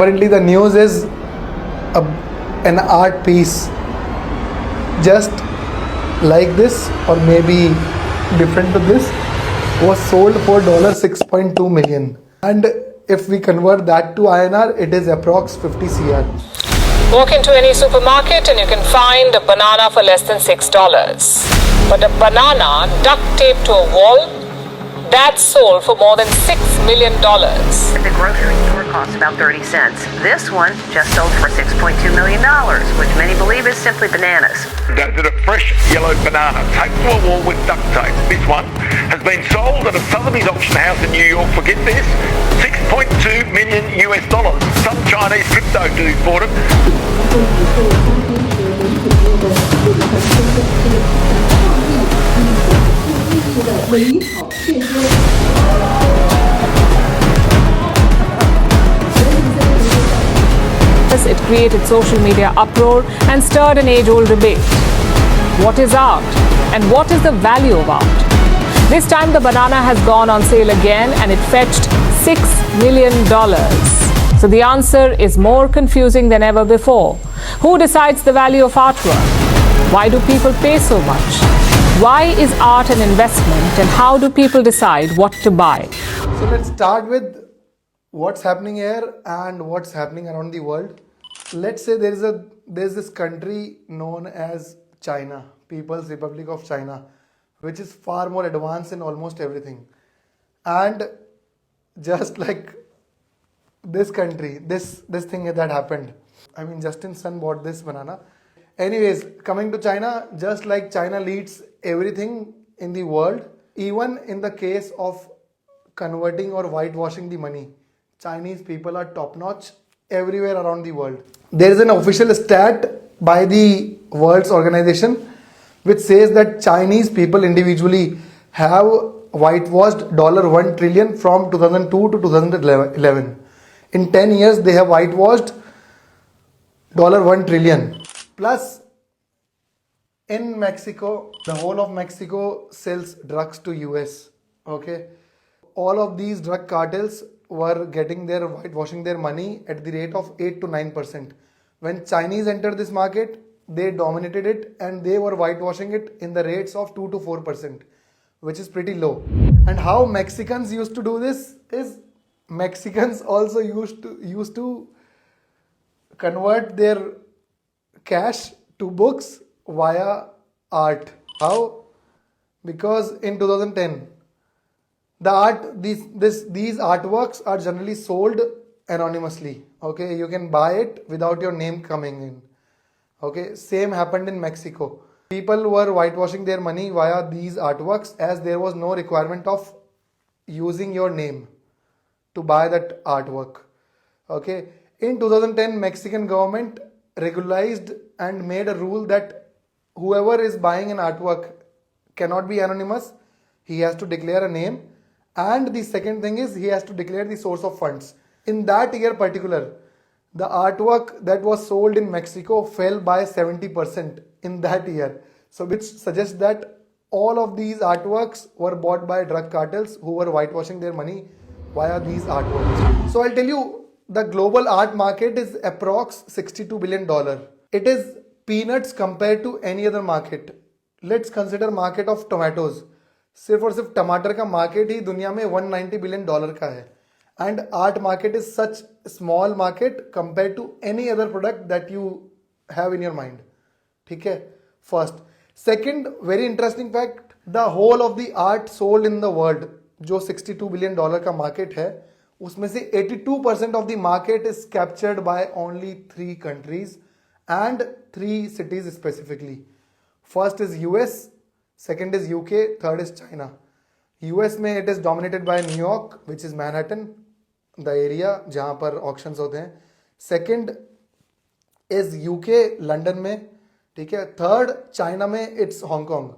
Currently, the news is an art piece just like this, or maybe different to this, was sold for $6.2 million. And if we convert that to INR, it is approx 50 CR. Walk into any supermarket and you can find a banana for less than $6. But a banana duct taped to a wall, that's sold for more than $6 million. The grocery store costs about 30 cents. This one just sold for $6.2 million, which many believe is simply bananas. That is a fresh yellow banana taped to a wall with duct tape. This one has been sold at a Sotheby's auction house in New York for, get this, $6.2 million US. Some Chinese crypto dude bought it. It created social media uproar and stirred an age-old debate. What is art? And what is the value of art? This time the banana has gone on sale again and it fetched $6 million. So the answer is more confusing than ever before. Who decides the value of artwork? Why do people pay so much? Why is art an investment and how do people decide what to buy? So let's start with what's happening here and what's happening around the world. Let's say there's this country known as China, People's Republic of China, which is far more advanced in almost everything. And just like this country, this thing that happened. I mean, Justin's son bought this banana. Anyways, coming to China, just like China leads everything in the world, even in the case of converting or whitewashing the money, Chinese people are top-notch everywhere around the world. There is an official stat by the World's Organization which says that Chinese people individually have whitewashed $1 trillion from 2002 to 2011. In 10 years, they have whitewashed $1 trillion. Plus, in Mexico, the whole of Mexico sells drugs to US. Okay, all of these drug cartels were getting their whitewashing their money at the rate of 8 to 9%. When Chinese entered this market, they dominated it and they were whitewashing it in the rates of 2 to 4%, which is pretty low. And how Mexicans used to do this is Mexicans also used to convert their cash to books via art. How? Because in 2010, these artworks are generally sold anonymously. Okay, you can buy it without your name coming in. Okay, same happened in Mexico. People were whitewashing their money via these artworks as there was no requirement of using your name to buy that artwork. Okay, in 2010, Mexican government regularized and made a rule that whoever is buying an artwork cannot be anonymous. He has to declare a name. And the second thing is he has to declare the source of funds. In that year particular, the artwork that was sold in Mexico fell by 70% in that year. So which suggests that all of these artworks were bought by drug cartels who were whitewashing their money via these artworks. So I'll tell you, the global art market is approx $62 billion. It is peanuts compared to any other market. Let's consider market of tomatoes. सिर्फ और सिर्फ टमाटर का market ही दुनिया में $190 billion का है. And art market is such small market compare to any other product that you have in your mind. ठीक है, first. Second, very interesting fact, the whole of the art sold in the world, जो $62 billion का market है, उसमें से 82% of the market is captured by only 3 countries and 3 cities स्पेसिफिकली. First is US, second is UK, third is China. US में it is dominated by New York, which is Manhattan, the area जहाँ पर auctions होते हैं. Second is UK, London में, ठीक है. Third, China में it's Hong Kong.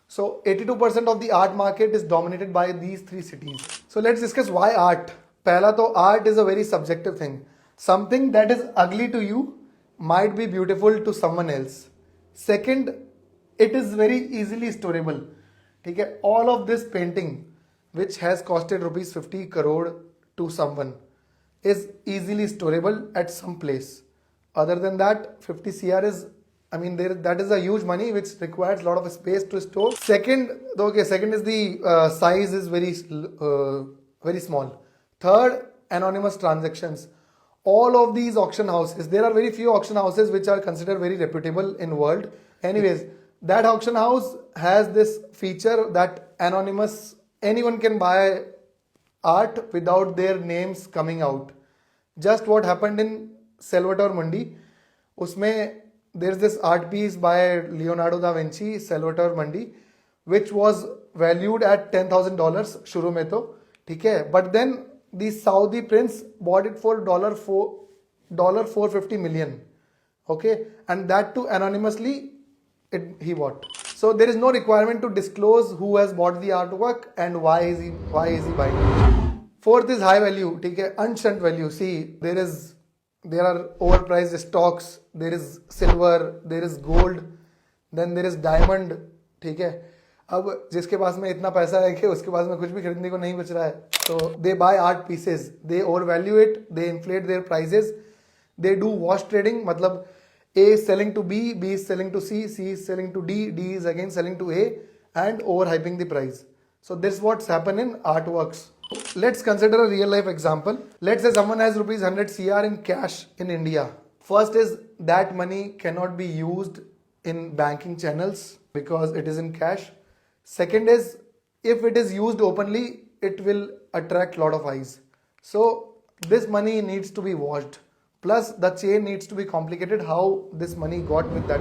So 82% of the art market is dominated by these 3 cities. So let's discuss why art. पहला तो art is a very subjective thing. Something that is ugly to you might be beautiful to someone else. Second, it is very easily storable. ठीक है, all of this painting which has costed rupees 50 crore to someone is easily storable at some place. Other than that, 50 CR is, I mean, that is a huge money which requires a lot of space to store. Second is the size is very small. Third, anonymous transactions. All of these auction houses, there are very few auction houses which are considered very reputable in world. Anyways, that auction house has this feature that anonymous, anyone can buy art without their names coming out. Just what happened in Salvatore Mundi. Usme there's this art piece by Leonardo da Vinci, Salvatore Mundi, which was valued at $10,000 shuru mein to, theek hai? But then the Saudi prince bought it for $450 million. Okay, and that too anonymously he bought. So there is no requirement to disclose who has bought the artwork and why is he buying it. Fourth is high value, ठीक है, unshunt value. See, there are overpriced stocks, there is silver, there is gold, then there is diamond, ठीक है. अब जिसके पास में इतना पैसा है कि उसके पास में कुछ भी खरीदने को नहीं बच रहा है, so they buy art pieces, they overvalue it, they inflate their prices, they do wash trading. मतलब A is selling to B, B is selling to C, C is selling to D, D is again selling to A, and overhyping the price. So this is what's happened in artworks. Let's consider a real life example. Let's say someone has rupees 100 CR in cash in India. First is that money cannot be used in banking channels because it is in cash. Second is, if it is used openly, it will attract a lot of eyes. So this money needs to be washed. Plus the chain needs to be complicated how this money got with that.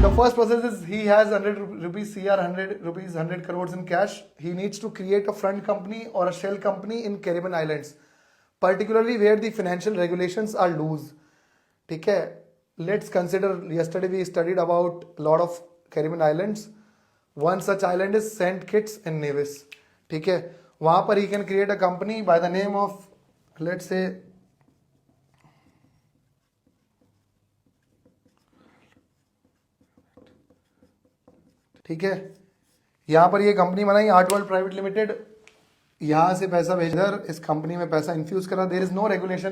The first process is he has 100 rupees CR, 100 rupees, 100 crores in cash. He needs to create a front company or a shell company in Caribbean Islands, particularly where the financial regulations are loose. Okay, let's consider, yesterday we studied about a lot of Caribbean Islands. One such island is St. Kitts and Nevis. Okay, वहाँ पर he can create a company by the name of, let's say, ठीक है, यहाँ पर ये company बनाई art world private limited, यहाँ से पैसा भेजकर इस कंपनी में पैसा इन्फ्यूज करा. देयर इज नो रेगुलेशन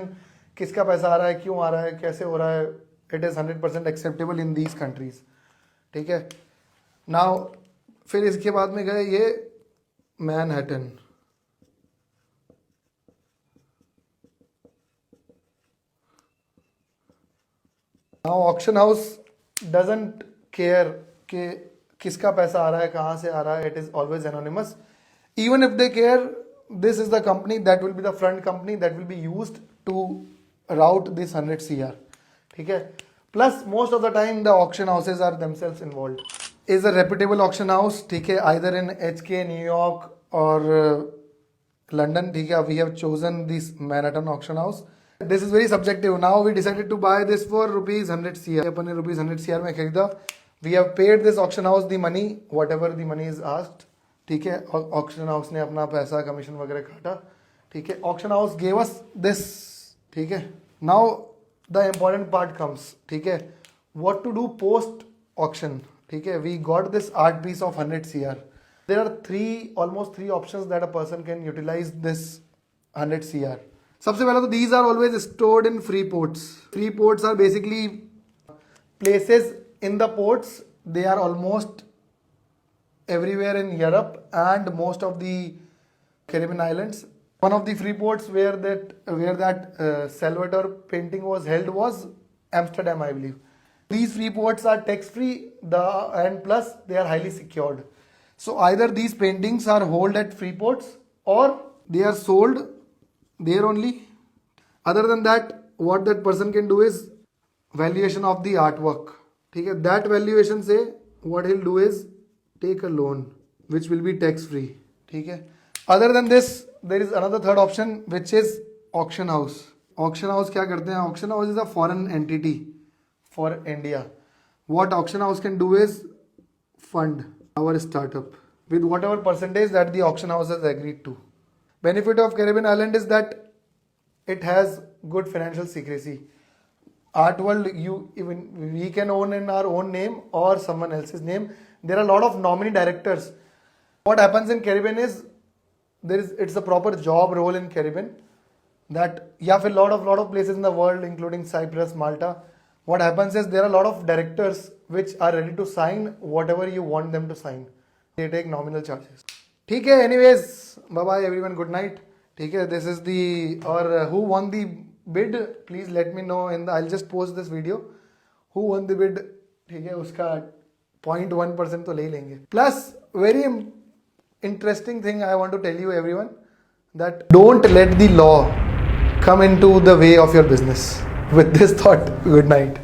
किसका पैसा आ रहा है, क्यों आ रहा है, कैसे हो रहा है. It is 100% acceptable in these countries. ठीक है. नाउ फिर इसके बाद में गए ये Manhattan. Now auction house doesn't care कि किसका पैसा आ रहा है, कहाँ से आ रहा है. It is always anonymous. Even if they care, this is the company that will be the front company that will be used to route this 100 CR. ठीक है. Plus most of the time the auction houses are themselves involved. Is a reputable auction house. ठीक है, either in HK, New York और London. ठीक है, we have chosen this Manhattan auction house. This is very subjective. Now we decided to buy this for rupees 100 CR. अपन ने rupees 100 CR में खरीदा. We have paid this auction house the money, whatever the money is asked. ठीक है, auction house ने अपना पैसा commission वगैरह काटा. ठीक है, auction house gave us this. ठीक है. Now the important part comes. ठीक है, what to do post auction. ठीक है, we got this art piece of 100 CR. There are almost three options that a person can utilize this 100 CR. सबसे पहले तो these are always stored in free ports. Free ports are basically places in the ports. They are almost everywhere in Europe and most of the Caribbean islands. One of the free ports where that Salvatore painting was held was Amsterdam, I believe. These free ports are tax free and plus they are highly secured. So either these paintings are held at free ports or they are sold there only. Other than that, what that person can do is valuation of the artwork. ठीक है, that valuation से what he'll do is take a loan which will be tax free. ठीक है. Other than this, there is another third option which is auction house. Auction house क्या करते हैं? Auction house is a foreign entity for India. What auction house can do is fund our startup with whatever percentage that the auction house has agreed to. Benefit of Caribbean island is that it has good financial secrecy. Art world, we can own in our own name or someone else's name. There are a lot of nominee directors. What happens in Caribbean is it's a proper job role in Caribbean. that या फिर lot of places in the world including Cyprus, Malta, what happens is there are a lot of directors which are ready to sign whatever you want them to sign. They take nominal charges. ठीक है, anyways, bye bye everyone, good night. ठीक है, this is the, or who won the bid, please let me know in the, I'll just post this video. Who won the bid, ठीक है, उसका 0.1% तो ले ही लेंगे. Plus, very interesting thing I want to tell you everyone, that don't let the law come into the way of your business. With this thought, good night.